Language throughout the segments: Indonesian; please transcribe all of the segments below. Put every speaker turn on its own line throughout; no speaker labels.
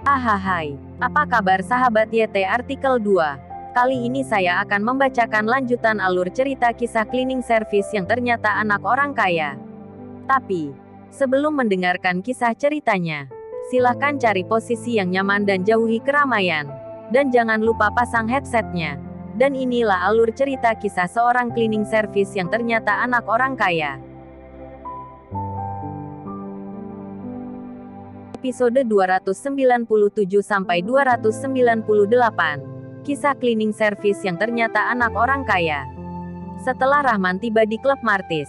Hahaha, apa kabar sahabat YT artikel 2? Kali ini saya akan membacakan lanjutan alur cerita kisah cleaning service yang ternyata anak orang kaya. Tapi, sebelum mendengarkan kisah ceritanya, silahkan cari posisi yang nyaman dan jauhi keramaian. Dan jangan lupa pasang headsetnya. Dan inilah alur cerita kisah seorang cleaning service yang ternyata anak orang kaya. Episode 297-298. Kisah cleaning service yang ternyata anak orang kaya. Setelah Rahman tiba di klub Martis,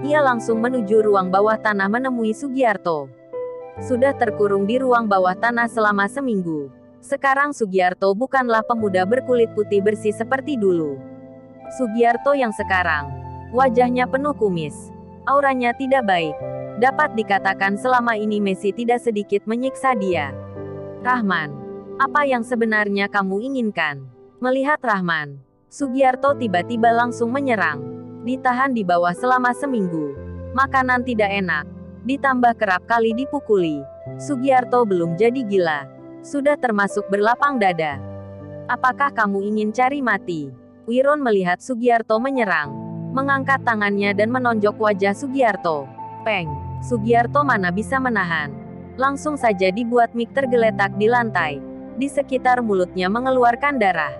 ia langsung menuju ruang bawah tanah menemui Sugiarto. Sudah terkurung di ruang bawah tanah selama seminggu. Sekarang Sugiarto bukanlah pemuda berkulit putih bersih seperti dulu. Sugiarto yang sekarang, wajahnya penuh kumis. Auranya tidak baik. Dapat dikatakan selama ini Messi tidak sedikit menyiksa dia. Rahman, apa yang sebenarnya kamu inginkan? Melihat Rahman, Sugiarto tiba-tiba langsung menyerang. Ditahan di bawah selama seminggu. Makanan tidak enak. Ditambah kerap kali dipukuli. Sugiarto belum jadi gila. Sudah termasuk berlapang dada. Apakah kamu ingin cari mati? Wiron melihat Sugiarto menyerang. Mengangkat tangannya dan menonjok wajah Sugiarto. Peng! Sugiarto mana bisa menahan. Langsung saja dibuat mic tergeletak di lantai. Di sekitar mulutnya mengeluarkan darah.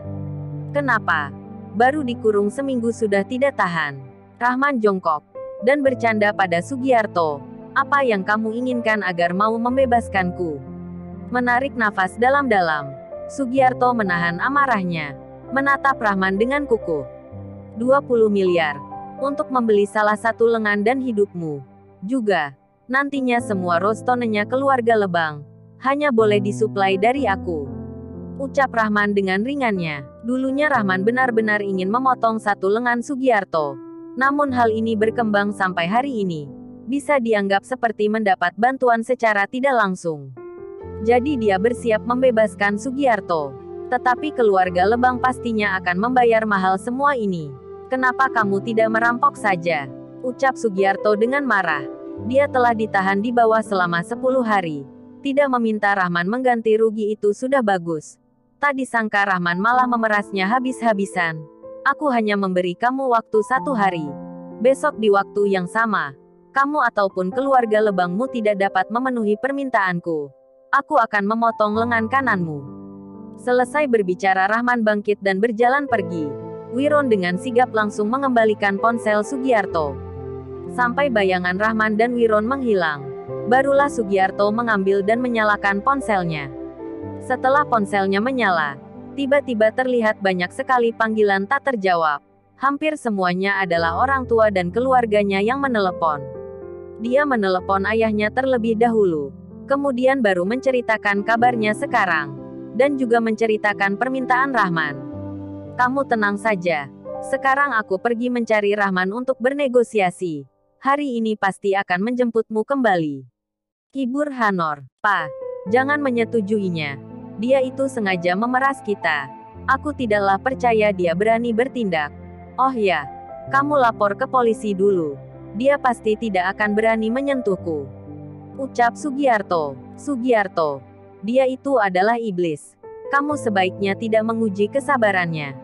Kenapa? Baru dikurung seminggu sudah tidak tahan. Rahman jongkok dan bercanda pada Sugiarto. Apa yang kamu inginkan agar mau membebaskanku? Menarik nafas dalam-dalam. Sugiarto menahan amarahnya. Menatap Rahman dengan kukuh. 20 miliar. Untuk membeli salah satu lengan dan hidupmu. Juga, nantinya semua rostonenya keluarga Lebang. Hanya boleh disuplai dari aku. Ucap Rahman dengan ringannya. Dulunya Rahman benar-benar ingin memotong satu lengan Sugiarto. Namun hal ini berkembang sampai hari ini. Bisa dianggap seperti mendapat bantuan secara tidak langsung. Jadi dia bersiap membebaskan Sugiarto. Tetapi keluarga Lebang pastinya akan membayar mahal semua ini. Kenapa kamu tidak merampok saja? Ucap Sugiarto dengan marah. Dia telah ditahan di bawah selama 10 hari. Tidak meminta Rahman mengganti rugi itu sudah bagus. Tak disangka Rahman malah memerasnya habis-habisan. Aku hanya memberi kamu waktu 1 hari. Besok di waktu yang sama, kamu ataupun keluarga Lebangmu tidak dapat memenuhi permintaanku. Aku akan memotong lengan kananmu. Selesai berbicara Rahman bangkit dan berjalan pergi. Wiron dengan sigap langsung mengembalikan ponsel Sugiarto. Sampai bayangan Rahman dan Wiron menghilang. Barulah Sugiarto mengambil dan menyalakan ponselnya. Setelah ponselnya menyala, tiba-tiba terlihat banyak sekali panggilan tak terjawab. Hampir semuanya adalah orang tua dan keluarganya yang menelepon. Dia menelepon ayahnya terlebih dahulu. Kemudian baru menceritakan kabarnya sekarang. Dan juga menceritakan permintaan Rahman. Kamu tenang saja. Sekarang aku pergi mencari Rahman untuk bernegosiasi. Hari ini pasti akan menjemputmu kembali. Hibur Hanor. Pa, jangan menyetujuinya. Dia itu sengaja memeras kita. Aku tidaklah percaya dia berani bertindak. Oh ya, kamu lapor ke polisi dulu. Dia pasti tidak akan berani menyentuhku. Ucap Sugiarto. Sugiarto. Dia itu adalah iblis. Kamu sebaiknya tidak menguji kesabarannya.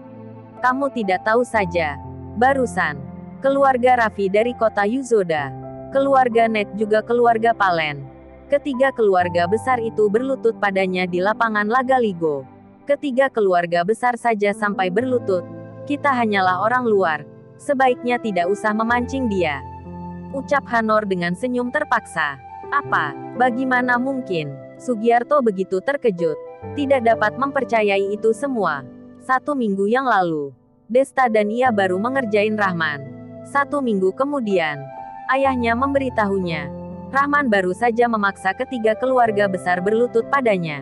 Kamu tidak tahu saja. Barusan, keluarga Raffi dari kota Yuzoda. Keluarga Net juga keluarga Palen. Ketiga keluarga besar itu berlutut padanya di lapangan Laga Ligo. Ketiga keluarga besar saja sampai berlutut. Kita hanyalah orang luar. Sebaiknya tidak usah memancing dia. Ucap Hanor dengan senyum terpaksa. Apa? Bagaimana mungkin? Sugiarto begitu terkejut. Tidak dapat mempercayai itu semua. 1 minggu yang lalu, Desta dan ia baru mengerjain Rahman. 1 minggu kemudian, ayahnya memberitahunya. Rahman baru saja memaksa ketiga keluarga besar berlutut padanya.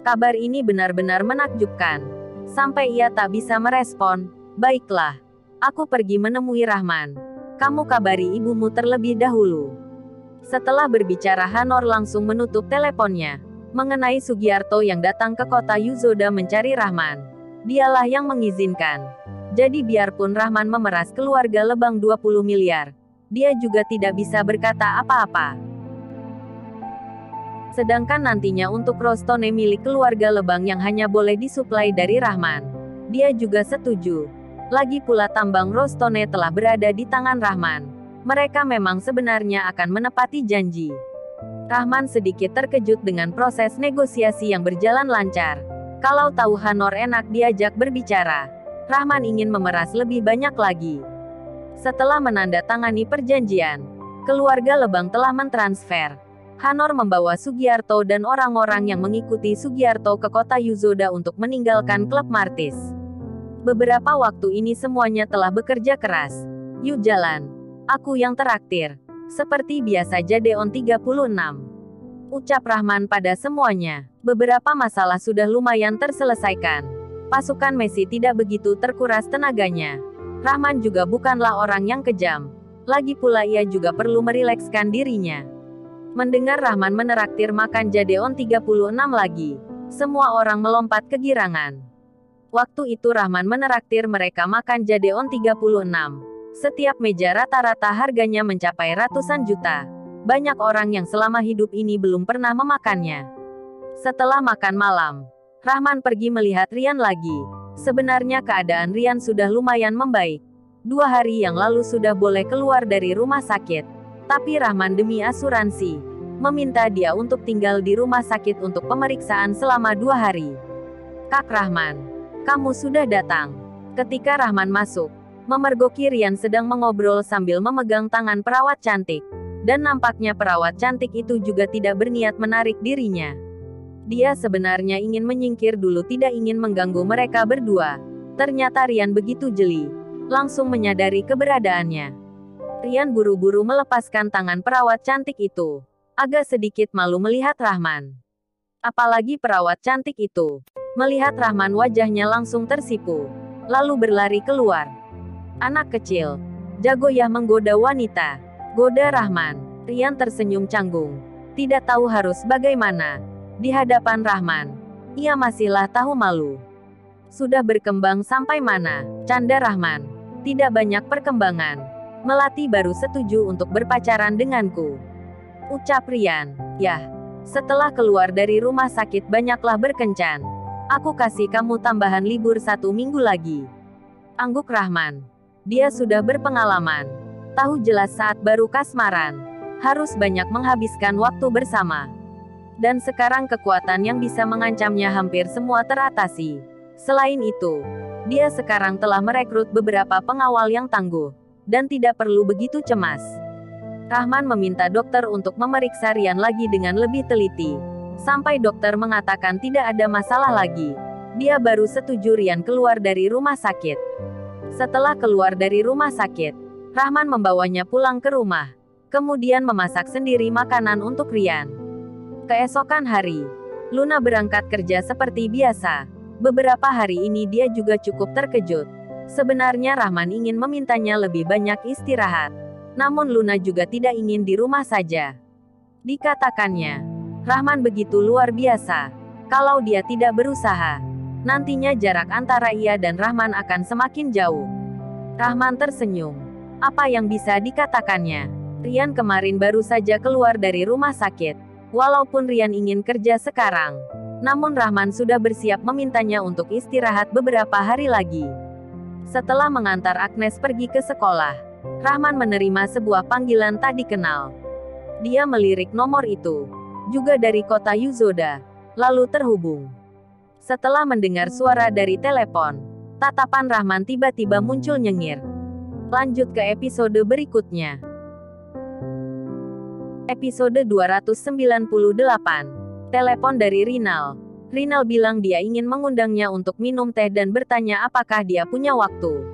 Kabar ini benar-benar menakjubkan. Sampai ia tak bisa merespon. Baiklah, aku pergi menemui Rahman. Kamu kabari ibumu terlebih dahulu. Setelah berbicara Hanor langsung menutup teleponnya. Mengenai Sugiarto yang datang ke kota Yuzoda mencari Rahman. Dialah yang mengizinkan. Jadi biarpun Rahman memeras keluarga Lebang 20 miliar. Dia juga tidak bisa berkata apa-apa. Sedangkan nantinya untuk Rostone milik keluarga Lebang yang hanya boleh disuplai dari Rahman. Dia juga setuju. Lagi pula tambang Rostone telah berada di tangan Rahman. Mereka memang sebenarnya akan menepati janji. Rahman sedikit terkejut dengan proses negosiasi yang berjalan lancar. Kalau tahu Hanor enak diajak berbicara, Rahman ingin memeras lebih banyak lagi. Setelah menandatangani perjanjian, keluarga Lebang telah mentransfer. Hanor membawa Sugiarto dan orang-orang yang mengikuti Sugiarto ke kota Yuzoda untuk meninggalkan klub Martis. Beberapa waktu ini semuanya telah bekerja keras. Yuk jalan. Aku yang traktir. Seperti biasa Jadeon 36. Ucap Rahman pada semuanya. Beberapa masalah sudah lumayan terselesaikan. Pasukan Messi tidak begitu terkuras tenaganya. Rahman juga bukanlah orang yang kejam. Lagi pula ia juga perlu merilekskan dirinya. Mendengar Rahman menraktir makan Jadeon 36 lagi, semua orang melompat kegirangan. Waktu itu Rahman menraktir mereka makan Jadeon 36. Setiap meja rata-rata harganya mencapai ratusan juta. Banyak orang yang selama hidup ini belum pernah memakannya. Setelah makan malam, Rahman pergi melihat Rian lagi. Sebenarnya keadaan Rian sudah lumayan membaik. 2 hari yang lalu sudah boleh keluar dari rumah sakit. Tapi Rahman demi asuransi, meminta dia untuk tinggal di rumah sakit untuk pemeriksaan selama 2 hari. Kak Rahman, kamu sudah datang. Ketika Rahman masuk, memergoki Rian sedang mengobrol sambil memegang tangan perawat cantik. Dan nampaknya perawat cantik itu juga tidak berniat menarik dirinya. Dia sebenarnya ingin menyingkir dulu, tidak ingin mengganggu mereka berdua. Ternyata Rian begitu jeli, langsung menyadari keberadaannya. Rian buru-buru melepaskan tangan perawat cantik itu. Agak sedikit malu melihat Rahman. Apalagi perawat cantik itu. Melihat Rahman wajahnya langsung tersipu. Lalu berlari keluar. Anak kecil. Jago ya menggoda wanita. Goda Rahman. Rian tersenyum canggung. Tidak tahu harus bagaimana. Di hadapan Rahman. Ia masihlah tahu malu. Sudah berkembang sampai mana? Canda Rahman. Tidak banyak perkembangan. Melati baru setuju untuk berpacaran denganku. Ucap Rian. Yah. Setelah keluar dari rumah sakit banyaklah berkencan. Aku kasih kamu tambahan libur 1 minggu lagi. Angguk Rahman. Dia sudah berpengalaman. Tahu jelas saat baru kasmaran. Harus banyak menghabiskan waktu bersama. Dan sekarang kekuatan yang bisa mengancamnya hampir semua teratasi. Selain itu, dia sekarang telah merekrut beberapa pengawal yang tangguh. Dan tidak perlu begitu cemas. Rahman meminta dokter untuk memeriksa Rian lagi dengan lebih teliti. Sampai dokter mengatakan tidak ada masalah lagi. Dia baru setuju Rian keluar dari rumah sakit. Setelah keluar dari rumah sakit, Rahman membawanya pulang ke rumah. Kemudian memasak sendiri makanan untuk Rian. Keesokan hari, Luna berangkat kerja seperti biasa. Beberapa hari ini dia juga cukup terkejut. Sebenarnya Rahman ingin memintanya lebih banyak istirahat. Namun Luna juga tidak ingin di rumah saja. Dikatakannya, Rahman begitu luar biasa. Kalau dia tidak berusaha, nantinya jarak antara ia dan Rahman akan semakin jauh. Rahman tersenyum. Apa yang bisa dikatakannya? Rian kemarin baru saja keluar dari rumah sakit. Walaupun Rian ingin kerja sekarang, namun Rahman sudah bersiap memintanya untuk istirahat beberapa hari lagi. Setelah mengantar Agnes pergi ke sekolah, Rahman menerima sebuah panggilan tak dikenal. Dia melirik nomor itu, juga dari kota Yuzoda, lalu terhubung. Setelah mendengar suara dari telepon, tatapan Rahman tiba-tiba muncul nyengir. Lanjut ke episode berikutnya. Episode 298. Telepon dari Rinal. Rinal bilang dia ingin mengundangnya untuk minum teh dan bertanya apakah dia punya waktu.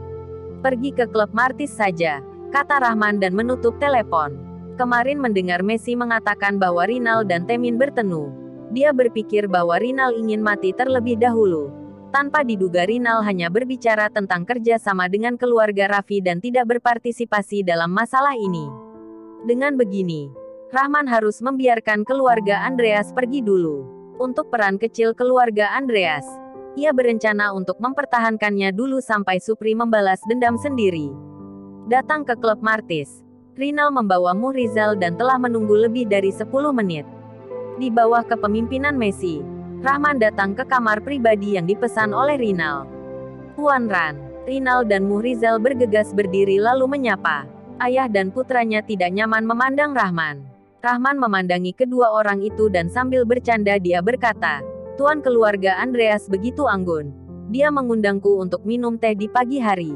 Pergi ke klub Martis saja, kata Rahman dan menutup telepon. Kemarin mendengar Messi mengatakan bahwa Rinal dan Temin bertemu. Dia berpikir bahwa Rinal ingin mati terlebih dahulu. Tanpa diduga Rinal hanya berbicara tentang kerja sama dengan keluarga Raffi dan tidak berpartisipasi dalam masalah ini. Dengan begini, Rahman harus membiarkan keluarga Andreas pergi dulu. Untuk peran kecil keluarga Andreas, ia berencana untuk mempertahankannya dulu sampai Supri membalas dendam sendiri. Datang ke klub Martis, Rinal membawa Muhrizal dan telah menunggu lebih dari 10 menit. Di bawah kepemimpinan Messi, Rahman datang ke kamar pribadi yang dipesan oleh Rinal. Tuan Ran, Rinal dan Muhrizal bergegas berdiri lalu menyapa. Ayah dan putranya tidak nyaman memandang Rahman. Rahman memandangi kedua orang itu dan sambil bercanda dia berkata, "Tuan keluarga Andreas begitu anggun. Dia mengundangku untuk minum teh di pagi hari."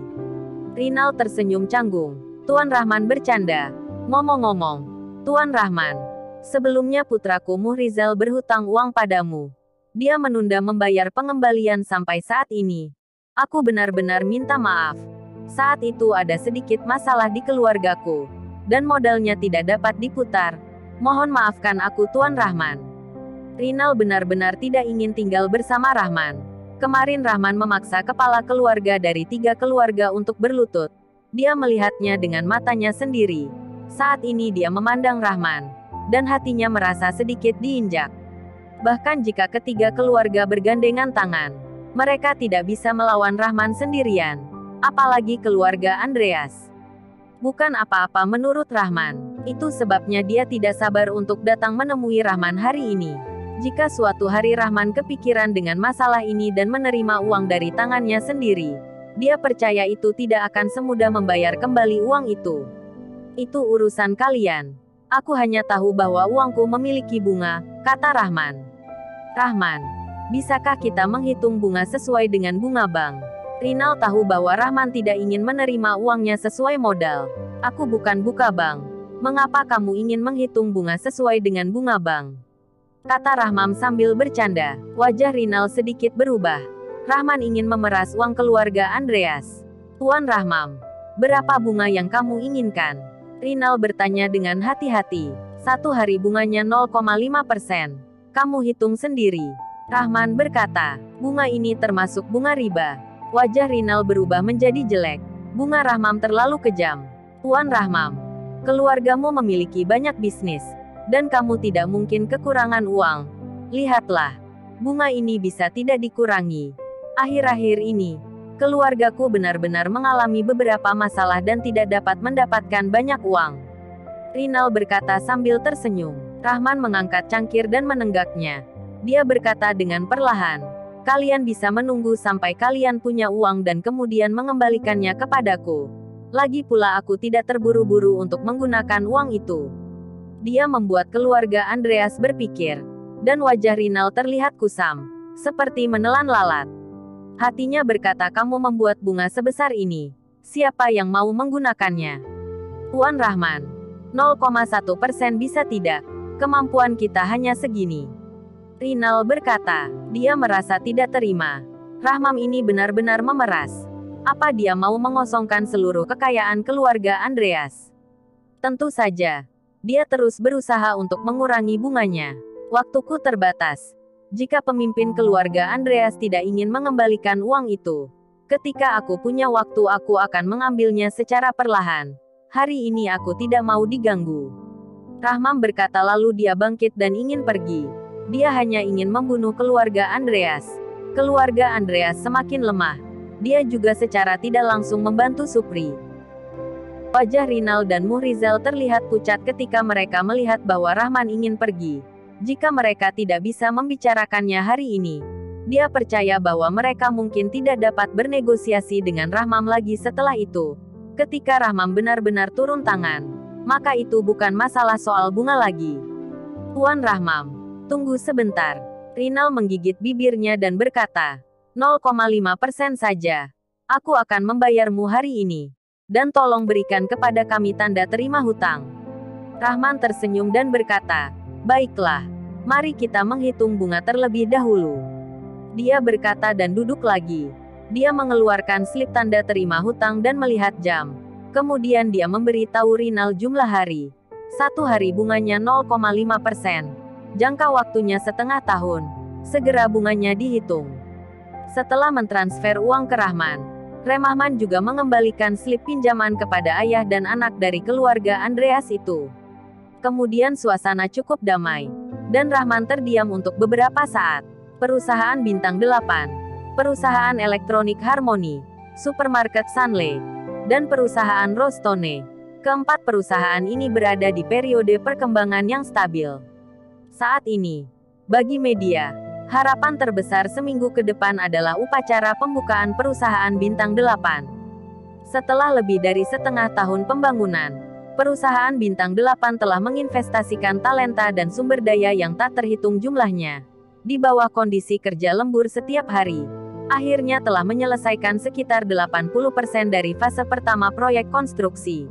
Rinal tersenyum canggung. Tuan Rahman bercanda. "Ngomong-ngomong, Tuan Rahman, sebelumnya putraku Muhrizal berhutang uang padamu. Dia menunda membayar pengembalian sampai saat ini. Aku benar-benar minta maaf. Saat itu ada sedikit masalah di keluargaku, dan modalnya tidak dapat diputar. Mohon maafkan aku Tuan Rahman." Rinal benar-benar tidak ingin tinggal bersama Rahman. Kemarin Rahman memaksa kepala keluarga dari 3 keluarga untuk berlutut. Dia melihatnya dengan matanya sendiri. Saat ini dia memandang Rahman, dan hatinya merasa sedikit diinjak. Bahkan jika ketiga keluarga bergandengan tangan, mereka tidak bisa melawan Rahman sendirian. Apalagi keluarga Andreas. Bukan apa-apa menurut Rahman. Itu sebabnya dia tidak sabar untuk datang menemui Rahman hari ini. Jika suatu hari Rahman kepikiran dengan masalah ini dan menerima uang dari tangannya sendiri, dia percaya itu tidak akan semudah membayar kembali uang itu. Itu urusan kalian. Aku hanya tahu bahwa uangku memiliki bunga, kata Rahman. Rahman, bisakah kita menghitung bunga sesuai dengan bunga bank? Rinal tahu bahwa Rahman tidak ingin menerima uangnya sesuai modal. Aku bukan buka bank. Mengapa kamu ingin menghitung bunga sesuai dengan bunga bank? Kata Rahman sambil bercanda. Wajah Rinal sedikit berubah. Rahman ingin memeras uang keluarga Andreas. Tuan Rahman, berapa bunga yang kamu inginkan? Rinal bertanya dengan hati-hati. 1 hari bunganya 0,5%. Kamu hitung sendiri. Rahman berkata, bunga ini termasuk bunga riba. Wajah Rinal berubah menjadi jelek. Bunga Rahman terlalu kejam. Tuan Rahman, keluargamu memiliki banyak bisnis, dan kamu tidak mungkin kekurangan uang. Lihatlah, bunga ini bisa tidak dikurangi. Akhir-akhir ini, keluargaku benar-benar mengalami beberapa masalah dan tidak dapat mendapatkan banyak uang. Rinal berkata sambil tersenyum. Rahman mengangkat cangkir dan menenggaknya. Dia berkata dengan perlahan, kalian bisa menunggu sampai kalian punya uang dan kemudian mengembalikannya kepadaku. Lagi pula aku tidak terburu-buru untuk menggunakan uang itu. Dia membuat keluarga Andreas berpikir, dan wajah Rinal terlihat kusam, seperti menelan lalat. Hatinya berkata, kamu membuat bunga sebesar ini. Siapa yang mau menggunakannya? Tuan Rahman, 0,1% bisa tidak? Kemampuan kita hanya segini. Rinal berkata, dia merasa tidak terima. Rahman ini benar-benar memeras. Apa dia mau mengosongkan seluruh kekayaan keluarga Andreas? Tentu saja. Dia terus berusaha untuk mengurangi bunganya. Waktuku terbatas. Jika pemimpin keluarga Andreas tidak ingin mengembalikan uang itu, ketika aku punya waktu aku akan mengambilnya secara perlahan. Hari ini aku tidak mau diganggu. Rahman berkata lalu dia bangkit dan ingin pergi. Dia hanya ingin membunuh keluarga Andreas. Keluarga Andreas semakin lemah. Dia juga secara tidak langsung membantu Supri. Wajah Rinal dan Muhrizal terlihat pucat ketika mereka melihat bahwa Rahman ingin pergi. Jika mereka tidak bisa membicarakannya hari ini, dia percaya bahwa mereka mungkin tidak dapat bernegosiasi dengan Rahman lagi setelah itu. Ketika Rahman benar-benar turun tangan, maka itu bukan masalah soal bunga lagi. Tuan Rahman, tunggu sebentar. Rinal menggigit bibirnya dan berkata, 0,5% saja. Aku akan membayarmu hari ini. Dan tolong berikan kepada kami tanda terima hutang. Rahman tersenyum dan berkata, baiklah, mari kita menghitung bunga terlebih dahulu. Dia berkata dan duduk lagi. Dia mengeluarkan slip tanda terima hutang dan melihat jam. Kemudian dia memberi tahu Rinal jumlah hari. 1 hari bunganya 0,5%. Jangka waktunya setengah tahun. Segera bunganya dihitung. Setelah mentransfer uang ke Rahman, Rahman juga mengembalikan slip pinjaman kepada ayah dan anak dari keluarga Andreas itu. Kemudian suasana cukup damai. Dan Rahman terdiam untuk beberapa saat. Perusahaan Bintang 8, perusahaan elektronik Harmony, supermarket Sunley, dan perusahaan Rostone. Keempat perusahaan ini berada di periode perkembangan yang stabil. Saat ini, bagi media, harapan terbesar seminggu ke depan adalah upacara pembukaan perusahaan Bintang 8. Setelah lebih dari setengah tahun pembangunan, perusahaan Bintang 8 telah menginvestasikan talenta dan sumber daya yang tak terhitung jumlahnya. Di bawah kondisi kerja lembur setiap hari, akhirnya telah menyelesaikan sekitar 80% dari fase pertama proyek konstruksi.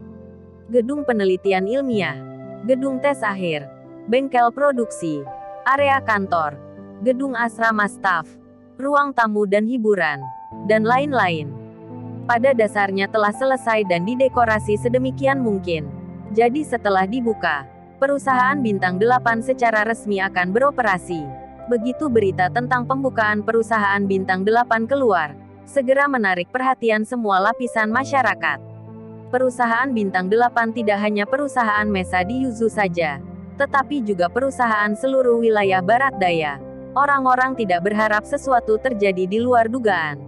Gedung penelitian ilmiah, gedung tes akhir, bengkel produksi, area kantor, gedung asrama staf, ruang tamu dan hiburan, dan lain-lain. Pada dasarnya telah selesai dan didekorasi sedemikian mungkin. Jadi setelah dibuka, perusahaan Bintang 8 secara resmi akan beroperasi. Begitu berita tentang pembukaan perusahaan Bintang 8 keluar, segera menarik perhatian semua lapisan masyarakat. Perusahaan Bintang 8 tidak hanya perusahaan Mesa di Yuzu saja, tetapi juga perusahaan seluruh wilayah Barat Daya. Orang-orang tidak berharap sesuatu terjadi di luar dugaan.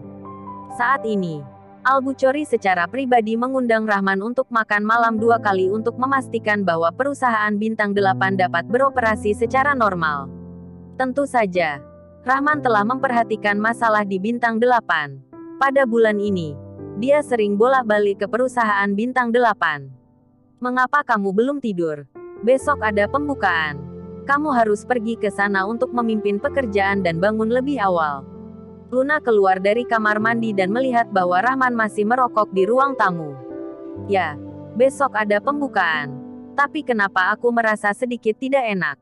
Saat ini, Al-Buchori secara pribadi mengundang Rahman untuk makan malam 2 kali untuk memastikan bahwa perusahaan Bintang 8 dapat beroperasi secara normal. Tentu saja, Rahman telah memperhatikan masalah di Bintang 8. Pada bulan ini, dia sering bolak-balik ke perusahaan Bintang 8. Mengapa kamu belum tidur? Besok ada pembukaan. Kamu harus pergi ke sana untuk memimpin pekerjaan dan bangun lebih awal. Luna keluar dari kamar mandi dan melihat bahwa Rahman masih merokok di ruang tamu. Ya, besok ada pembukaan. Tapi kenapa aku merasa sedikit tidak enak?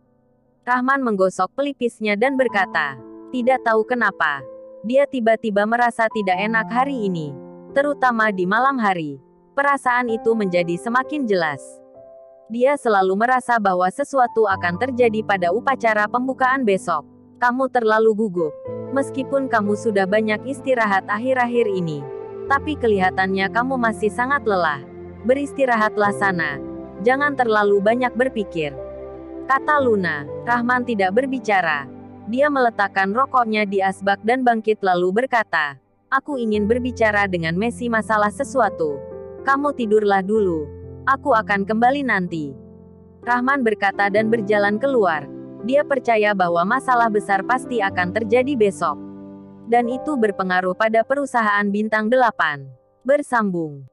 Rahman menggosok pelipisnya dan berkata, tidak tahu kenapa. Dia tiba-tiba merasa tidak enak hari ini. Terutama di malam hari. Perasaan itu menjadi semakin jelas. Dia selalu merasa bahwa sesuatu akan terjadi pada upacara pembukaan besok. Kamu terlalu gugup. Meskipun kamu sudah banyak istirahat akhir-akhir ini. Tapi kelihatannya kamu masih sangat lelah. Beristirahatlah sana. Jangan terlalu banyak berpikir. Kata Luna. Rahman tidak berbicara. Dia meletakkan rokoknya di asbak dan bangkit lalu berkata, aku ingin berbicara dengan Messi masalah sesuatu. Kamu tidurlah dulu. Aku akan kembali nanti. Rahman berkata dan berjalan keluar. Dia percaya bahwa masalah besar pasti akan terjadi besok. Dan itu berpengaruh pada perusahaan Bintang 8. Bersambung.